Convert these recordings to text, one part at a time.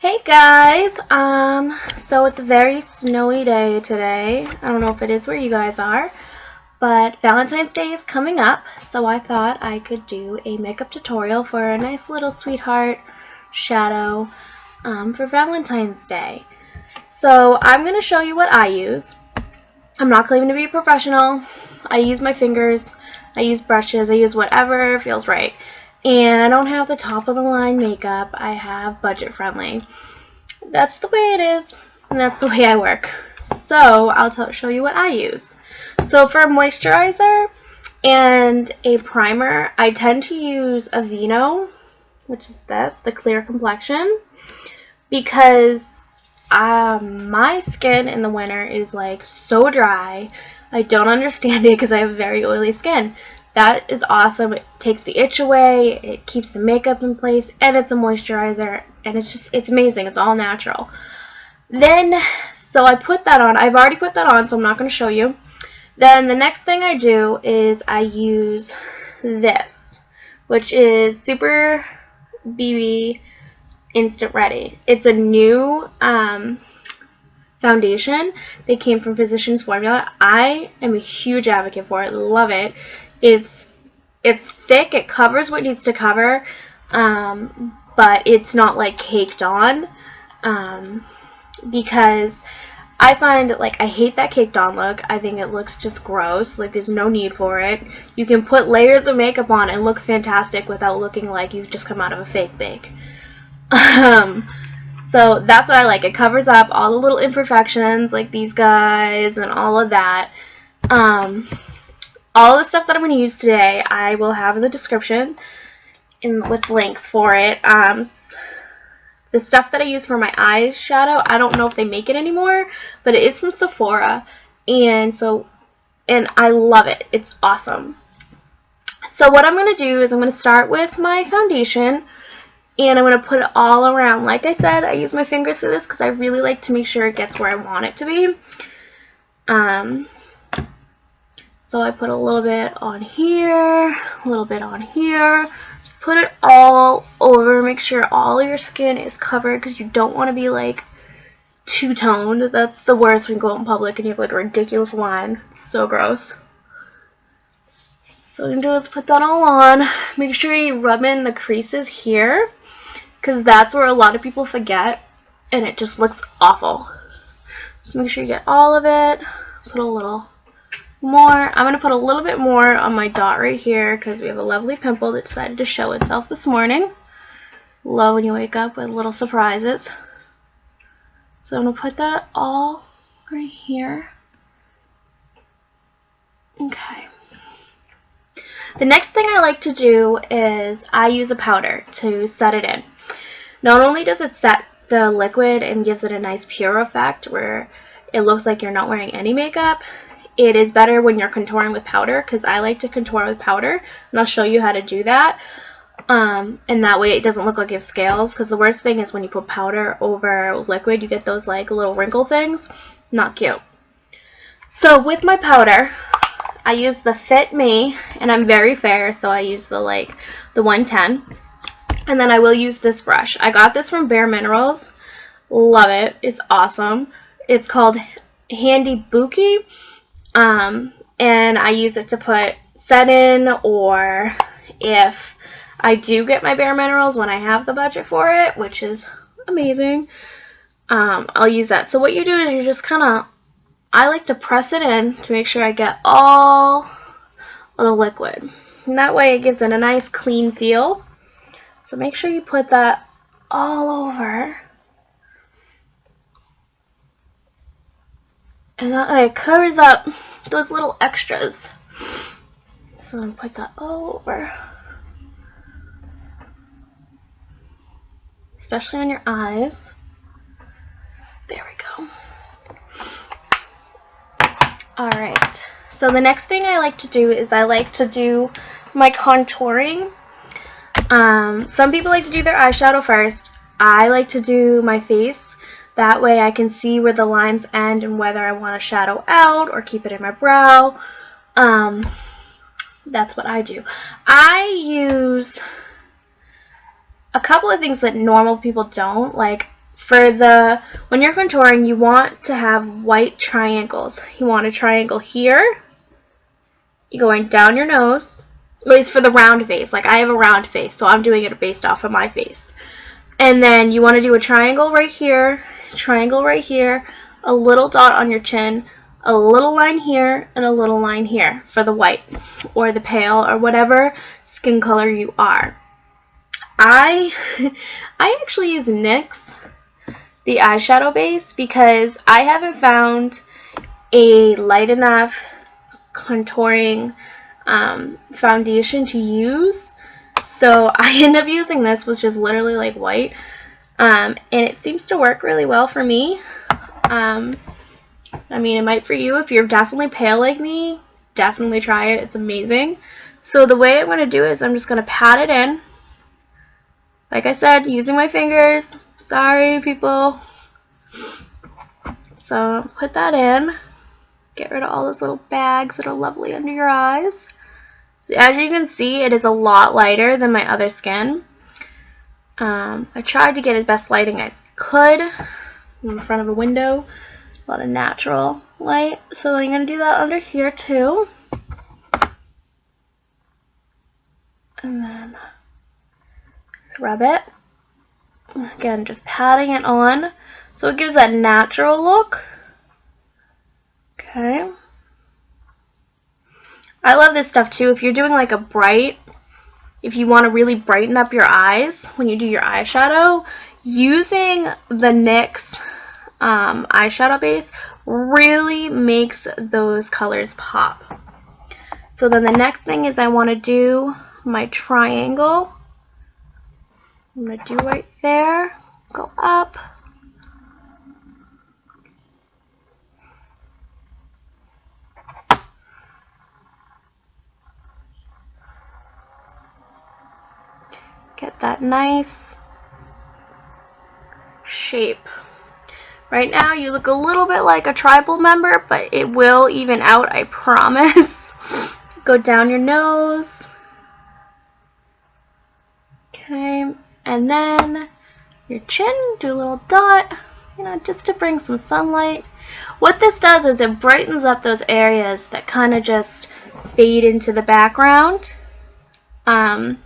Hey guys, so it's a very snowy day today. I don't know if it is where you guys are, but Valentine's Day is coming up, so I thought I could do a makeup tutorial for a nice little sweetheart shadow for Valentine's Day. So I'm going to show you what I use. I'm not claiming to be a professional. I use my fingers, I use brushes, I use whatever feels right. And I don't have the top of the line makeup, I have budget friendly. That's the way it is, and that's the way I work. So I'll show you what I use. So for a moisturizer and a primer, I tend to use Aveeno, which is this, the clear complexion, because my skin in the winter is like so dry. I don't understand it because I have very oily skin. That is awesome. It takes the itch away, it keeps the makeup in place, and it's a moisturizer, and it's amazing. It's all natural. So I put that on. I've already put that on, so I'm not going to show you. Then the next thing I do is I use this, which is Super BB Instant Ready. It's a new foundation. They came from Physicians Formula. I am a huge advocate for it. Love it. It's thick. It covers what it needs to cover, but it's not like caked on, because I find like I hate that caked on look. I think it looks just gross. Like there's no need for it. You can put layers of makeup on and look fantastic without looking like you've just come out of a fake bake. So that's what I like. It covers up all the little imperfections like these guys and all of that. All the stuff that I'm going to use today I will have in the description with links for it. The stuff that I use for my eyeshadow, I don't know if they make it anymore, but it is from Sephora, and I love it. It's awesome. So what I'm going to do is I'm going to start with my foundation, and I'm going to put it all around. Like I said, I use my fingers for this because I really like to make sure it gets where I want it to be. So I put a little bit on here, a little bit on here. Just put it all over. Make sure all of your skin is covered because you don't want to be like two-toned. That's the worst when you go out in public and you have like a ridiculous line. It's so gross. So what I'm going to do is put that all on. Make sure you rub in the creases here because that's where a lot of people forget and it just looks awful. So make sure you get all of it. Put a little more. I'm going to put a little bit more on my dot right here because we have a lovely pimple that decided to show itself this morning. Love when you wake up with little surprises. So I'm going to put that all right here. Okay. The next thing I like to do is I use a powder to set it in. Not only does it set the liquid and gives it a nice pure effect where it looks like you're not wearing any makeup, it is better when you're contouring with powder because I like to contour with powder, and I'll show you how to do that. And that way it doesn't look like you have scales, because the worst thing is when you put powder over liquid, you get those like little wrinkle things. Not cute. So with my powder, I use the Fit Me, and I'm very fair, so I use the 110. And then I will use this brush. I got this from Bare Minerals. Love it. It's awesome. It's called Handy Buki. And I use it to put set in, or if I do get my Bare Minerals when I have the budget for it, which is amazing, I'll use that. So what you do is you just I like to press it in to make sure I get all of the liquid. And that way it gives it a nice clean feel. So make sure you put that all over. And that way it covers up those little extras. So I'm going to put that all over. Especially on your eyes. There we go. Alright. So the next thing I like to do is I like to do my contouring. Some people like to do their eyeshadow first. I like to do my face. That way I can see where the lines end and whether I want to shadow out or keep it in my brow. That's what I do. I use a couple of things that normal people don't. Like when you're contouring, you want to have white triangles. You want a triangle here. You're going down your nose, at least for the round face. Like, I have a round face, so I'm doing it based off of my face. And then you want to do a triangle right here, a little dot on your chin, a little line here, and a little line here for the white or the pale or whatever skin color you are. I actually use NYX, the eyeshadow base, because I haven't found a light enough contouring foundation to use, so I end up using this, which is literally like white, and it seems to work really well for me. I mean, it might for you. If you're definitely pale like me, definitely try it. It's amazing. So the way I'm going to do is I'm just going to pat it in, like I said, using my fingers. Sorry, people. So put that in. Get rid of all those little bags that are lovely under your eyes. As you can see, it is a lot lighter than my other skin. I tried to get as best lighting as I could in front of a window. A lot of natural light. So I'm going to do that under here too. And then just rub it. Again, just patting it on so it gives that natural look. Okay. I love this stuff too. If you're doing like a bright, if you want to really brighten up your eyes when you do your eyeshadow, using the NYX eyeshadow base really makes those colors pop. So then the next thing is I want to do my triangle. I'm going to do right there, go up. Get that nice shape. Right now you look a little bit like a tribal member, but it will even out, I promise. Go down your nose. Okay, and then your chin, do a little dot, you know, just to bring some sunlight. What this does is it brightens up those areas that kind of just fade into the background. And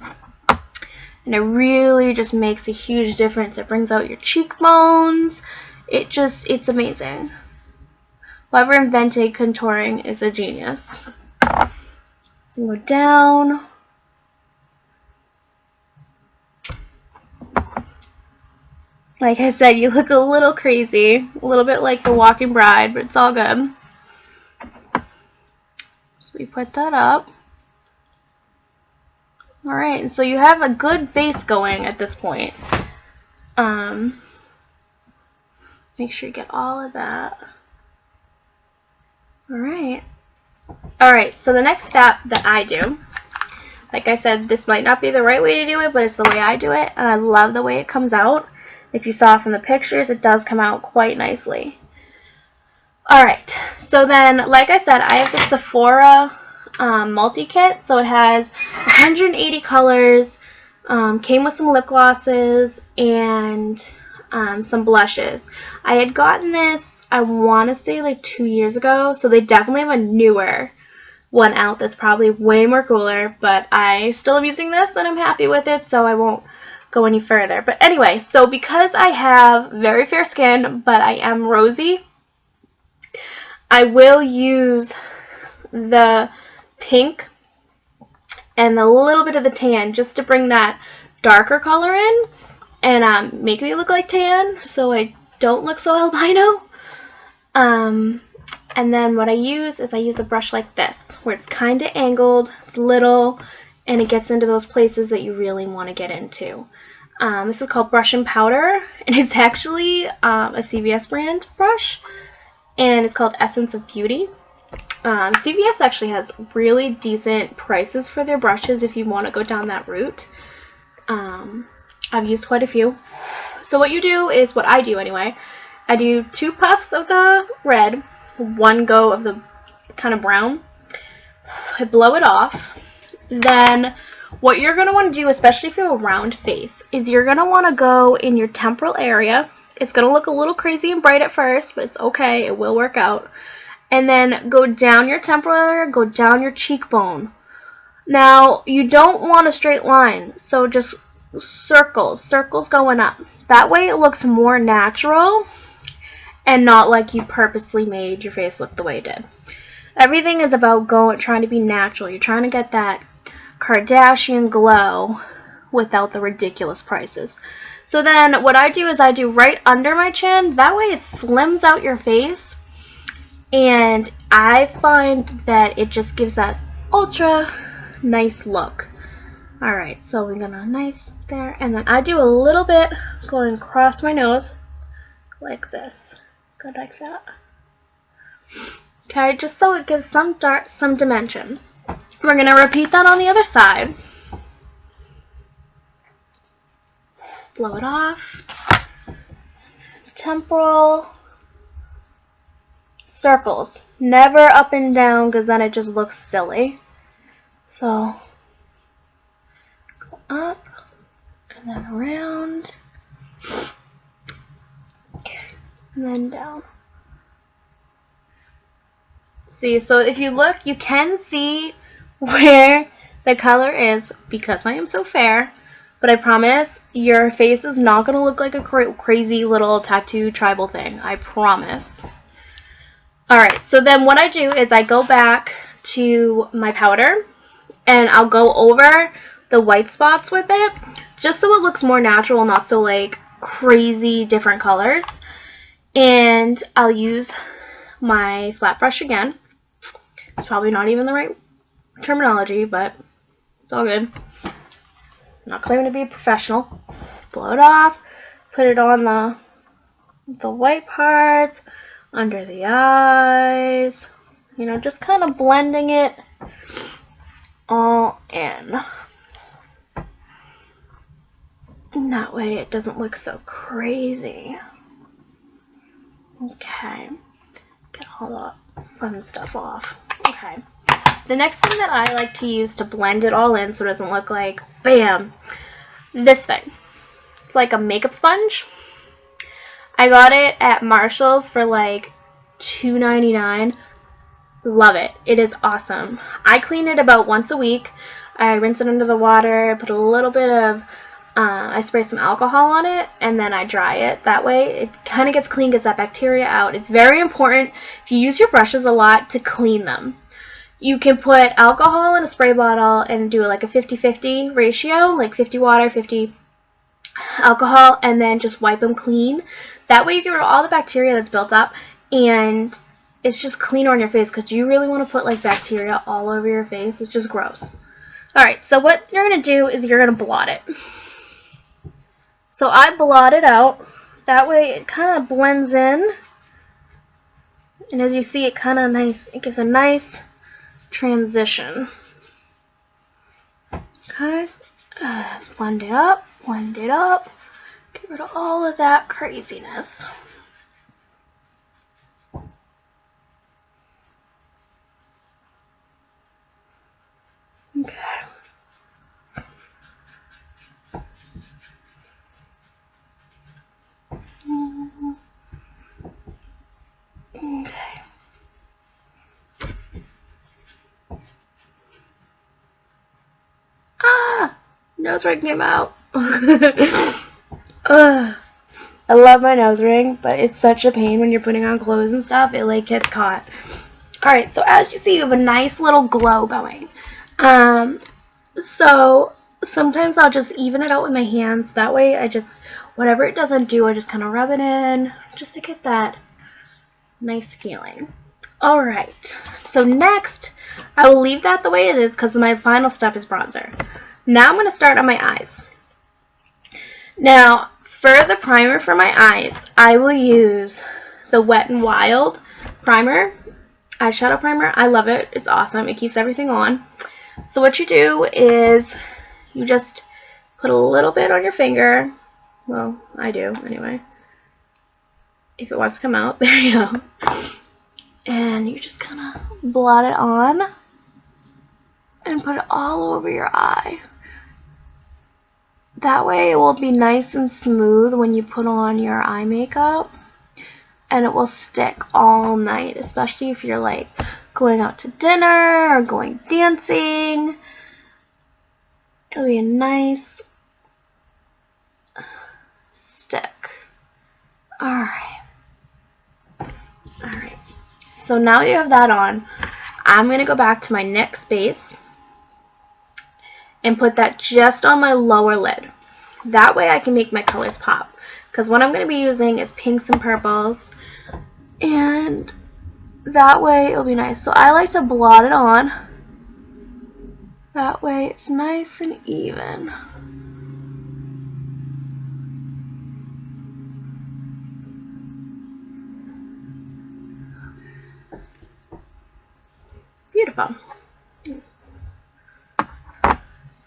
it really just makes a huge difference. It brings out your cheekbones. It's amazing. Whoever invented contouring is a genius. So go down. Like I said, you look a little crazy, a little bit like the walking bride, but it's all good. So we put that up. Alright, and so you have a good base going at this point. Make sure you get all of that. Alright. Alright, so the next step that I do, like I said, this might not be the right way to do it, but it's the way I do it, and I love the way it comes out. If you saw from the pictures, it does come out quite nicely. Alright, so then, like I said, I have the Sephora multi-kit, so it has 180 colors, came with some lip glosses, and some blushes. I had gotten this, I want to say like 2 years ago, so they definitely have a newer one out that's probably way more cooler, but I still am using this and I'm happy with it, so I won't go any further. But anyway, so because I have very fair skin, but I am rosy, I will use the pink and a little bit of the tan just to bring that darker color in and make me look like tan so I don't look so albino. And then what I use is I use a brush like this where it's kind of angled, it's little, and it gets into those places that you really want to get into. This is called Brush and Powder, and it's actually a CVS brand brush, and it's called Essence of Beauty. CVS actually has really decent prices for their brushes if you want to go down that route. I've used quite a few. So what you do is, what I do anyway, I do 2 puffs of the red, 1 go of the kind of brown. I blow it off. Then what you're going to want to do, especially if you have a round face, is you're going to want to go in your temporal area, It's going to look a little crazy and bright at first, but it's okay. It will work out. And then go down your temporal area, go down your cheekbone. Now, you don't want a straight line, so just circles going up. That way it looks more natural and not like you purposely made your face look the way it did. Everything is about trying to be natural. You're trying to get that Kardashian glow without the ridiculous prices. So then what I do is I do right under my chin. That way it slims out your face. And I find that it just gives that ultra nice look. Alright, so we're gonna nice there. And then I do a little bit going across my nose like this. Go like that. Okay, just so it gives some dimension. We're going to repeat that on the other side. Blow it off. Temporal. Circles. Never up and down because then it just looks silly. So, go up and then around. Okay, and then down. See, so if you look, you can see where the color is because I am so fair, but I promise your face is not going to look like a crazy little tattoo tribal thing. I promise. Alright, so then what I do is I go back to my powder and I'll go over the white spots with it just so it looks more natural, not so like crazy different colors. And I'll use my flat brush again. It's probably not even the right terminology, but it's all good. I'm not claiming to be a professional. Blow it off. Put it on the white parts, under the eyes. You know, just kind of blending it all in. And that way it doesn't look so crazy. Okay. Get all that fun stuff off. Okay. The next thing that I like to use to blend it all in so it doesn't look like, bam, this thing. It's like a makeup sponge. I got it at Marshall's for like $2.99. Love it. It is awesome. I clean it about once a week. I rinse it under the water, put a little bit of, I spray some alcohol on it, and then I dry it. That way it kind of gets clean, gets that bacteria out. It's very important if you use your brushes a lot to clean them. You can put alcohol in a spray bottle and do it like a 50-50 ratio, like 50 water, 50 alcohol, and then just wipe them clean. That way you get rid of all the bacteria that's built up, and it's just cleaner on your face because you really want to put like bacteria all over your face. It's just gross. Alright, so what you're going to do is you're going to blot it. So I blot it out. That way it kind of blends in. And as you see, it kind of it gives a nice transition. Okay. Blend it up, blend it up. Get rid of all of that craziness. Okay. Okay. Ah! Nose ring came out. Ugh. I love my nose ring, but it's such a pain when you're putting on clothes and stuff. It like gets caught. Alright, so as you see, you have a nice little glow going. So sometimes I'll just even it out with my hands. That way I just, whatever it doesn't do, I just kind of rub it in just to get that nice feeling. Alright, so next I will leave that the way it is because my final step is bronzer. Now I'm going to start on my eyes. Now, for the primer for my eyes, I will use the Wet n Wild primer, eyeshadow primer. I love it. It's awesome. It keeps everything on. So what you do is you just put a little bit on your finger. Well, I do anyway. If it wants to come out, there you go. And you just kind of blot it on and put it all over your eye. That way it will be nice and smooth when you put on your eye makeup, and it will stick all night, especially if you're like going out to dinner or going dancing. It'll be a nice stick. Alright. Alright. So now you have that on. I'm going to go back to my next base and put that just on my lower lid. That way I can make my colors pop. Because what I'm going to be using is pinks and purples. And that way it'll be nice. So I like to blot it on. That way it's nice and even. Beautiful.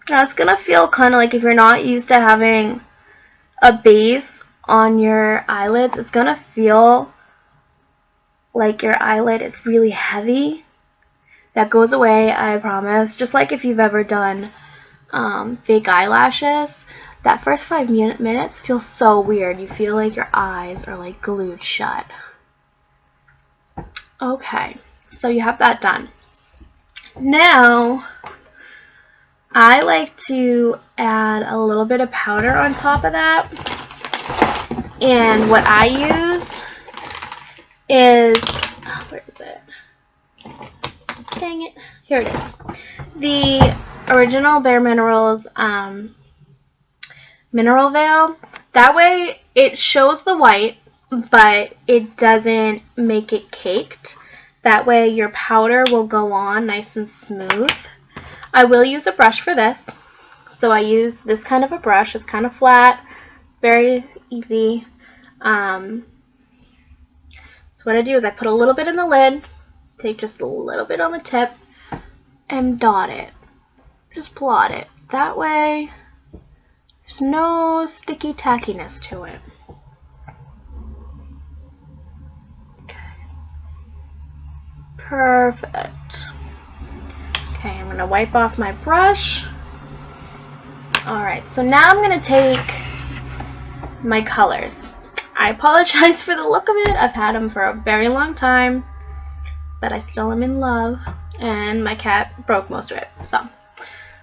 Now it's going to feel kind of like if you're not used to having a base on your eyelids, it's going to feel like your eyelid is really heavy. That goes away, I promise. Just like if you've ever done fake eyelashes, that first 5 minutes feels so weird. You feel like your eyes are like glued shut. Okay, so you have that done. Now, I like to add a little bit of powder on top of that. And what I use is, where is it? Dang it. Here it is. The original Bare Minerals Mineral Veil. That way it shows the white, but it doesn't make it caked. That way your powder will go on nice and smooth. I will use a brush for this. So I use this kind of a brush. It's kind of flat, very easy. So what I do is I put a little bit in the lid, take just a little bit on the tip, and dot it. Just blot it. That way there's no sticky tackiness to it. Okay. Perfect. Okay, I'm going to wipe off my brush. Alright, so now I'm going to take my colors. I apologize for the look of it. I've had them for a very long time, but I still am in love, and my cat broke most of it.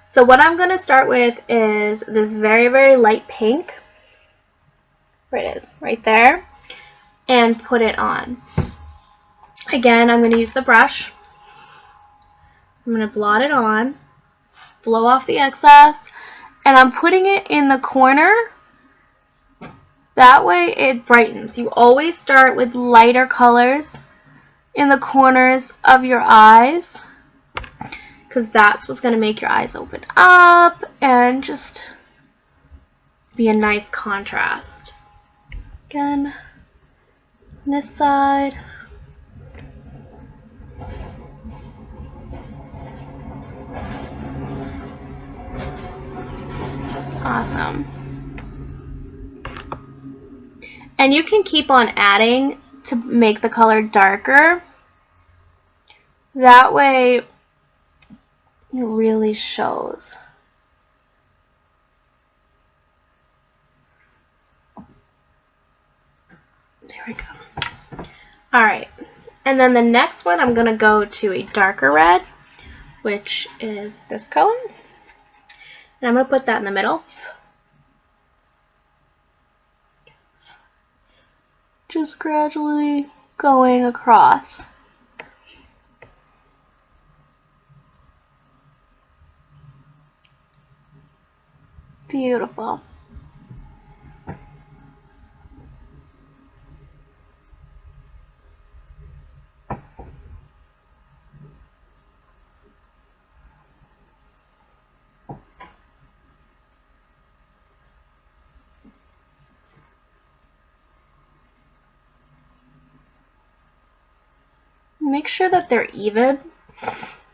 So what I'm going to start with is this very, very light pink. Where it is, right there, and put it on. Again, I'm going to use the brush. I'm going to blot it on, blow off the excess, and I'm putting it in the corner. That way it brightens. You always start with lighter colors in the corners of your eyes, because that's what's going to make your eyes open up and just be a nice contrast. Again, this side. Awesome. And you can keep on adding to make the color darker. That way it really shows. There we go. Alright. And then the next one, I'm going to go to a darker red, which is this color. And I'm going to put that in the middle. Just gradually going across. Beautiful. Make sure that they're even,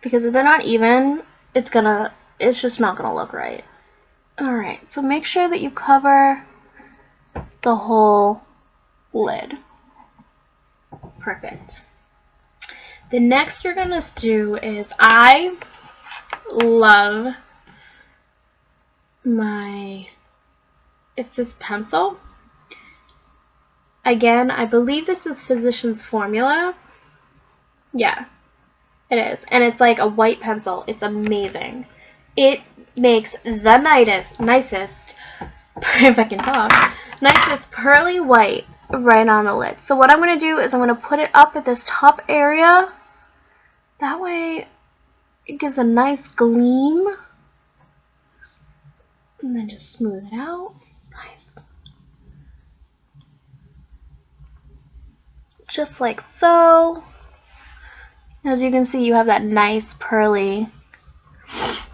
because if they're not even, it's just not gonna look right. Alright, so make sure that you cover the whole lid. Perfect. The next you're gonna do is, I love my It's this pencil. Again, I believe this is Physicians Formula. Yeah, it is. And it's like a white pencil. It's amazing. It makes the nicest, if I can talk, nicest pearly white right on the lid. So what I'm going to do is I'm going to put it up at this top area. That way it gives a nice gleam. And then just smooth it out. Nice. Just like so. As you can see, you have that nice pearly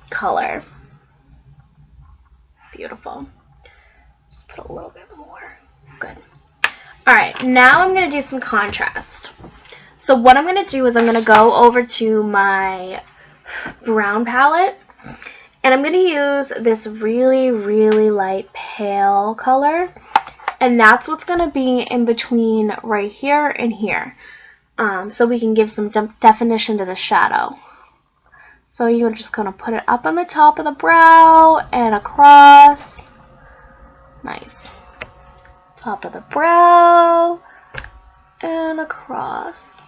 color. Beautiful. Just put a little bit more. Good. Alright, now I'm going to do some contrast. So what I'm going to do is I'm going to go over to my brown palette. And I'm going to use this really, really light pale color. And that's what's going to be in between right here and here. So we can give some definition to the shadow. So you're just going to put it up on the top of the brow and across. Nice. Top of the brow and across.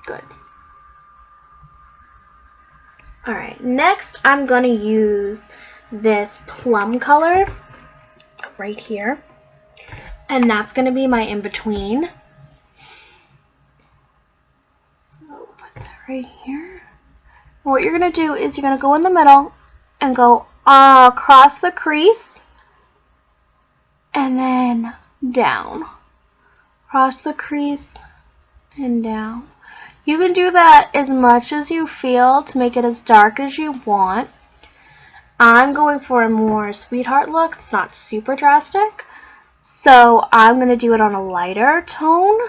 Good. Alright, next I'm going to use this plum color right here. And that's going to be my in-between. So put that right here. And what you're going to do is you're going to go in the middle and go across the crease and then down. Across the crease and down. You can do that as much as you feel to make it as dark as you want. I'm going for a more sweetheart look. It's not super drastic. So I'm going to do it on a lighter tone.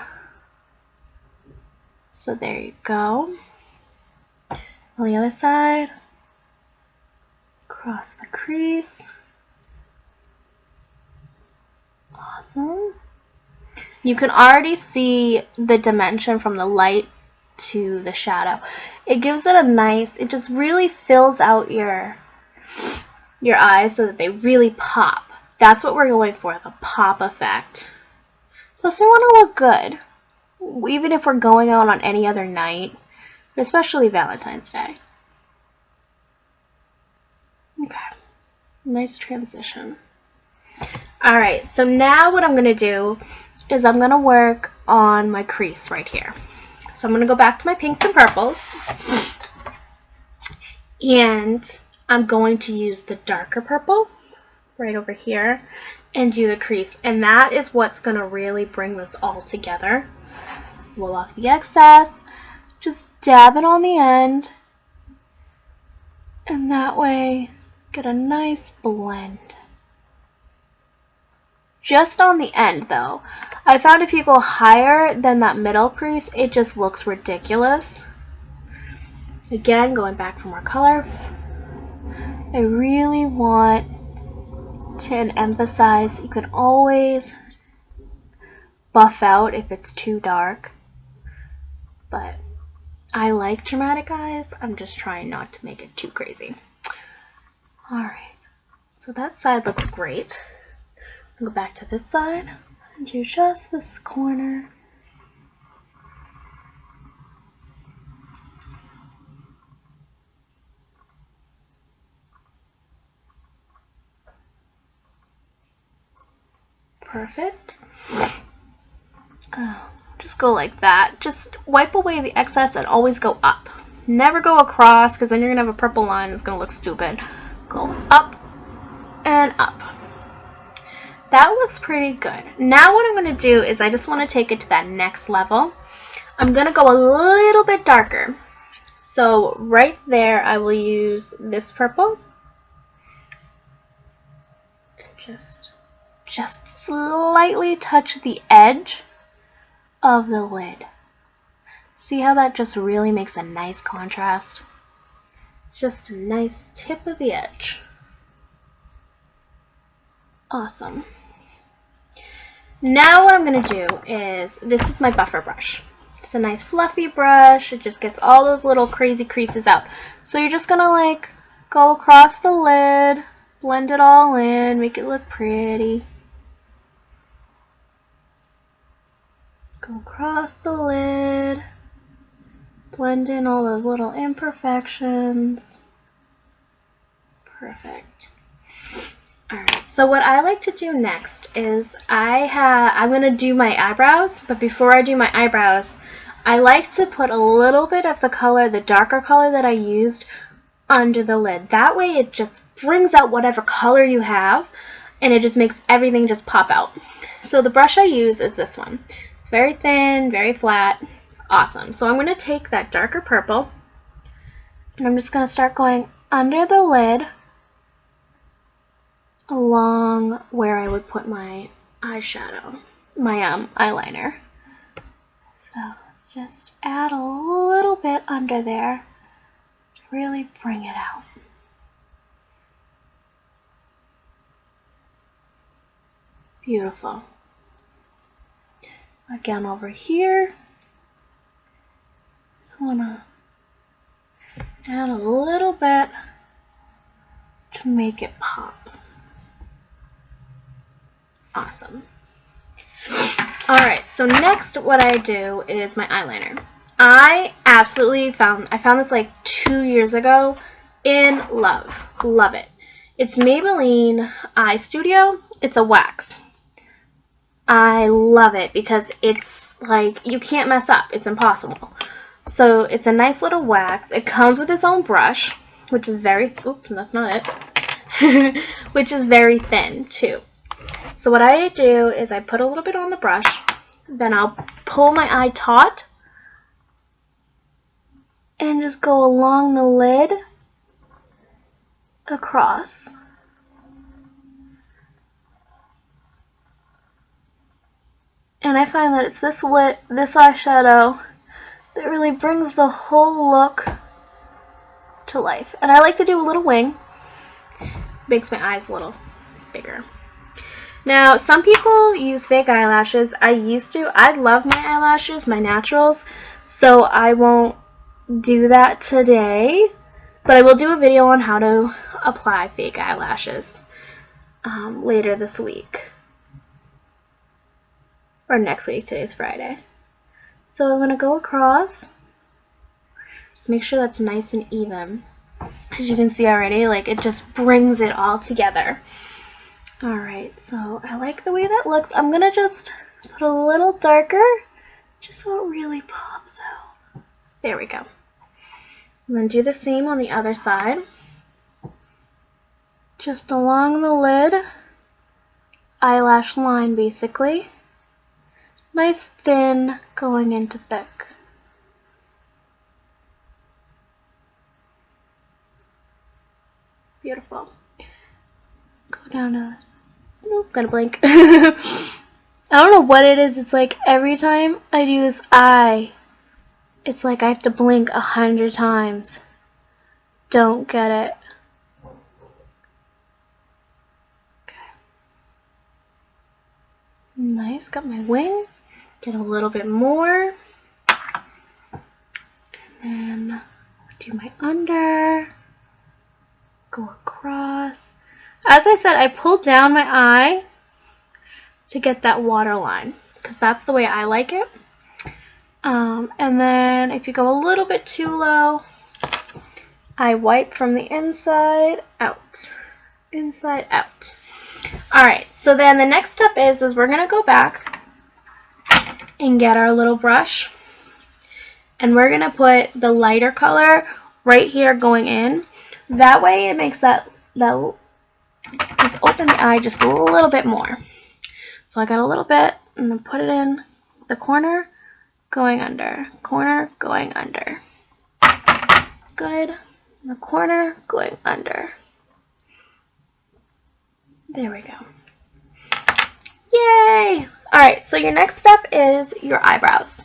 So there you go. On the other side. Across the crease. Awesome. You can already see the dimension from the light to the shadow. It gives it a nice, it just really fills out your eyes so that they really pop. That's what we're going for, the pop effect. Plus, we want to look good, even if we're going out on any other night, but especially Valentine's Day. Okay, nice transition. Alright, so now what I'm going to do is I'm going to work on my crease right here. So I'm going to go back to my pinks and purples. And I'm going to use the darker purple right over here and do the crease. And that is what's going to really bring this all together. Blow off the excess. Just dab it on the end. And that way, get a nice blend. Just on the end though. I found if you go higher than that middle crease, it just looks ridiculous. Again, going back for more color. I really want to emphasize, you can always buff out if it's too dark. But I like dramatic eyes. I'm just trying not to make it too crazy. Alright, so that side looks great. I'll go back to this side and do just this corner. Perfect. Just go like that. Just wipe away the excess and always go up. Never go across because then you're going to have a purple line that's going to look stupid. Go up and up. That looks pretty good. Now what I'm going to do is I just want to take it to that next level. I'm going to go a little bit darker. So right there I will use this purple. Just slightly touch the edge of the lid. See how that just really makes a nice contrast? Just a nice tip of the edge. Awesome. Now what I'm going to do is, this is my buffer brush. It's a nice fluffy brush. It just gets all those little crazy creases out. So you're just going to like go across the lid blend it all in, make it look pretty. Go across the lid, blend in all those little imperfections. Perfect. Alright, so what I like to do next is I'm going to do my eyebrows, but before I do my eyebrows, I like to put a little bit of the color, the darker color that I used, under the lid. That way it just brings out whatever color you have, and it just makes everything just pop out. So the brush I use is this one. It's very thin, very flat. It's awesome. So I'm going to take that darker purple, and I'm just going to start going under the lid along where I would put my eyeshadow, my eyeliner. So just add a little bit under there to really bring it out. Beautiful. Again over here, just want to add a little bit to make it pop. Awesome. Alright, so next what I do is my eyeliner. I found this like 2 years ago. In love. Love it. It's Mabilline Studio. It's a wax. I love it because it's like, you can't mess up. It's impossible. So it's a nice little wax. It comes with its own brush, which is very, oops, that's not it, which is very thin too. So what I do is I put a little bit on the brush, then I'll pull my eye taut and just go along the lid across. And I find that it's this eyeshadow that really brings the whole look to life. And I like to do a little wing. Makes my eyes a little bigger. Now, some people use fake eyelashes. I used to. I love my eyelashes, my naturals, so I won't do that today. But I will do a video on how to apply fake eyelashes later this week. Or next week. Today's Friday. So I'm going to go across. Just make sure that's nice and even. As you can see already, like, it just brings it all together. Alright, so I like the way that looks. I'm going to just put a little darker, just so it really pops out. There we go. I'm going to do the same on the other side. Just along the lid, eyelash line basically. Nice thin, going into thick. Beautiful. Go down to, nope, gotta blink. I don't know what it is. It's like every time I do this eye, it's like I have to blink 100 times. Don't get it. Okay. Nice, got my wing. Get a little bit more. And then do my under. Go across. As I said, I pulled down my eye to get that waterline, because that's the way I like it. And then if you go a little bit too low, I wipe from the inside out. Inside out. Alright, so then the next step is we're going to go back and get our little brush. And we're going to put the lighter color right here going in. That way it makes that just open the eye just a little bit more. So I got a little bit, and then put it in the corner, going under, corner, going under. Good. In the corner, going under. There we go. Yay! Alright, so your next step is your eyebrows.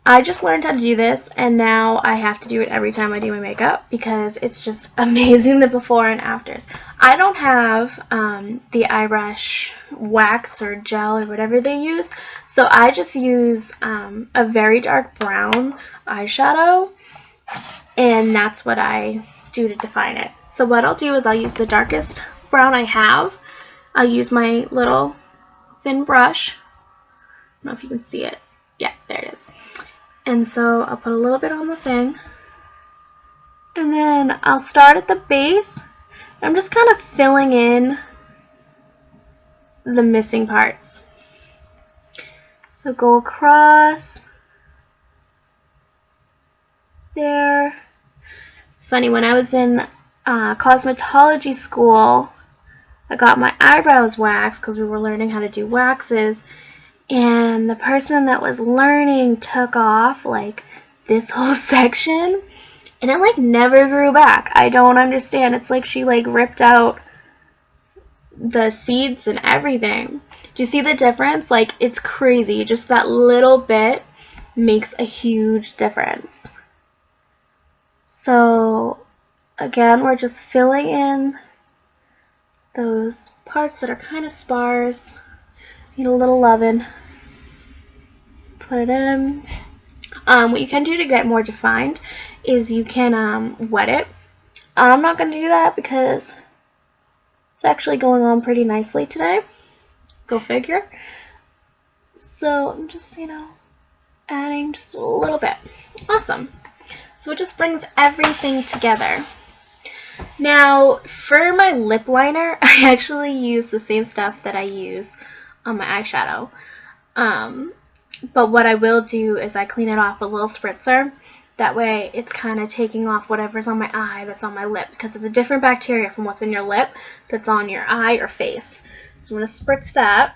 I just learned how to do this, and now I have to do it every time I do my makeup because it's just amazing, the before and afters. I don't have the eyebrush wax or gel or whatever they use, so I just use a very dark brown eyeshadow, and that's what I do to define it. So what I'll do is I'll use the darkest brown I have. I'll use my little thin brush. I don't know if you can see it. Yeah, there it is. And so I'll put a little bit on the thing. And then I'll start at the base. I'm just kind of filling in the missing parts. So go across there. It's funny, when I was in cosmetology school, I got my eyebrows waxed because we were learning how to do waxes, and the person that was learning took off like this whole section, and it like never grew back. I don't understand. It's like she like ripped out the seeds and everything. Do you see the difference? Like, it's crazy. Just that little bit makes a huge difference. So again, we're just filling in those parts that are kind of sparse. Need a little loving. Put it in. What you can do to get more defined is you can wet it. I'm not going to do that because it's actually going on pretty nicely today. Go figure. So I'm just, adding just a little bit. Awesome. So it just brings everything together. Now, for my lip liner, I actually use the same stuff that I use on my eyeshadow. But what I will do is I clean it off with a little spritzer. That way it's kind of taking off whatever's on my eye that's on my lip, because it's a different bacteria from what's in your lip that's on your eye or face. So I'm going to spritz that.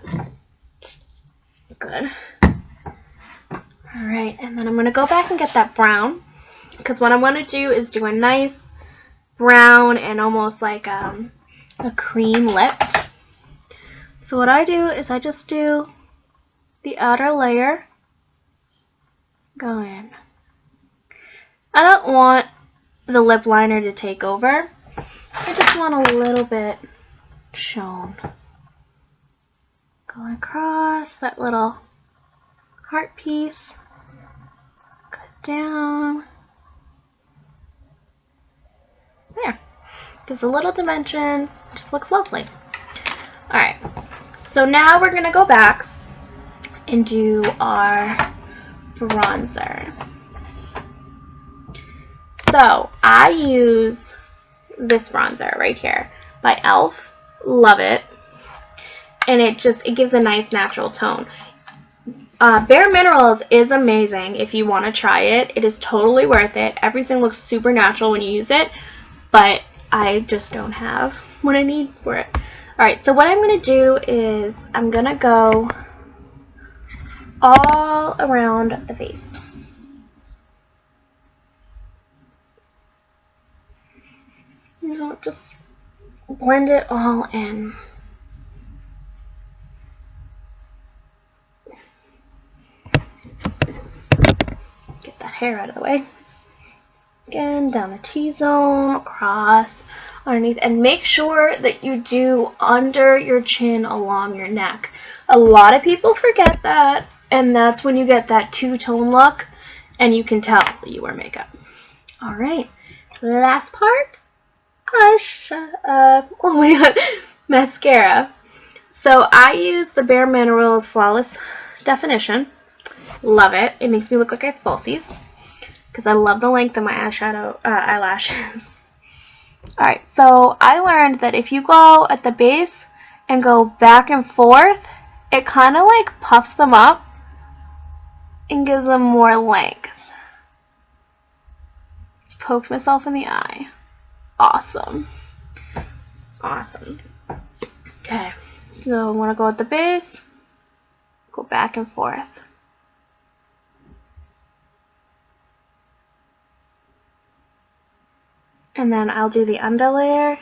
Good. Alright, and then I'm going to go back and get that brown, because what I want to do is do a nice brown and almost like a cream lip. So what I do is I just do the outer layer, go in. I don't want the lip liner to take over. I just want a little bit shown. Go across that little heart piece, go down. There. Gives a little dimension. Just looks lovely. Alright. So now we're going to go back and do our bronzer. So I use this bronzer right here by e.l.f. Love it. And it gives a nice natural tone. Bare Minerals is amazing if you want to try it. It is totally worth it. Everything looks super natural when you use it, but I just don't have what I need for it. Alright, so what I'm going to do is I'm going to go all around the face. Just blend it all in. Get that hair out of the way. Again, down the T-zone, across, underneath, and make sure that you do under your chin along your neck. A lot of people forget that, and that's when you get that two-tone look, and you can tell that you wear makeup. Alright, last part, oh my god, mascara. So I use the Bare Minerals Flawless Definition. Love it. It makes me look like I have falsies, because I love the length of my eyelashes. Alright, so I learned that if you go at the base and go back and forth, it kind of like puffs them up and gives them more length. Just poked myself in the eye. Awesome. Awesome. Okay, so I want to go at the base, go back and forth. And then I'll do the underlayer.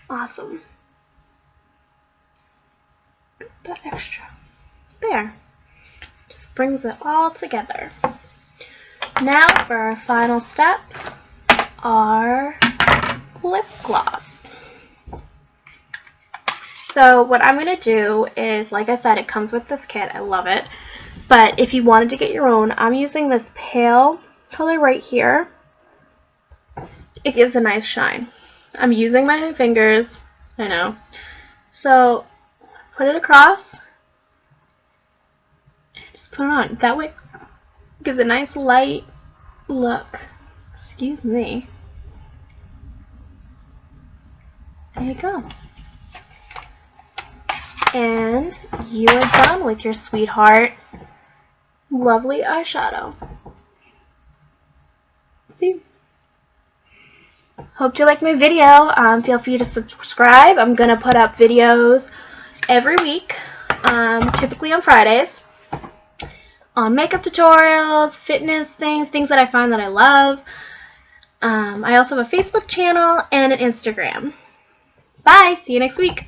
Awesome. That extra. There. Just brings it all together. Now for our final step, our lip gloss. So what I'm going to do is, like I said, it comes with this kit. I love it. But if you wanted to get your own, I'm using this pale color right here, it gives a nice shine. I'm using my fingers, I know. So put it across, and just put it on. That way it gives a nice light look. Excuse me. There you go. And you are done with your sweetheart lovely eyeshadow. See? Hope you like my video. Feel free to subscribe. I'm going to put up videos every week, typically on Fridays, on makeup tutorials, fitness things that I find that I love. I also have a Facebook channel and an Instagram. Bye! See you next week.